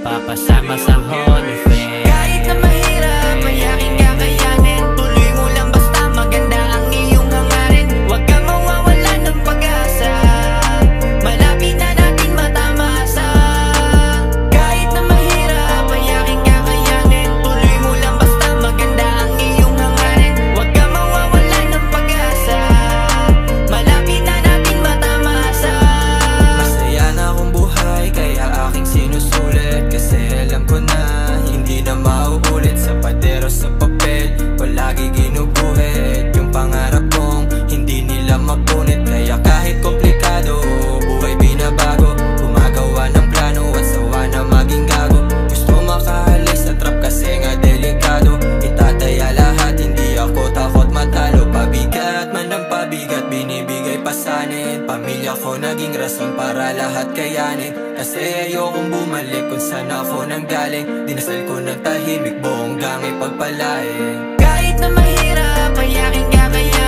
mapapasama sa Holy Faith. Kahit na mahirap, mayaking kakayanin. Tuloy mo lang basta maganda ang iyong hangarin. Huwag kang mawawala ng pag-asa, malapit na natin matamasa. Kahit na mahirap, mayaking kakayanin. Tuloy mo lang basta maganda ang iyong hangarin. Huwag kang mawawala ng pag-asa, malapit na natin matamasa. Masaya na akong buhay kaya aking sinusulit, kasi alam ko na hindi na mauulit. Sa padero sa papel palagi ginuguhit yung pangarap kong hindi nila mapunit. Kaya kahit komplikado, buhay binabago, gumagawa ng plano at sawa na maging gago. Gusto makahalay sa trap kasi nga delikado. Itataya lahat, hindi ako takot matalo. Pabigat man ang pabigat, binibigay pasanin. Pamilya ko naging rason para lahat kayanin. Kasi ayokong bumalik kung saan ako nanggaling. Dinasal ko ng tahimik, buong gangay pagpalain. Kahit na mahirap, mayaking kakayanin.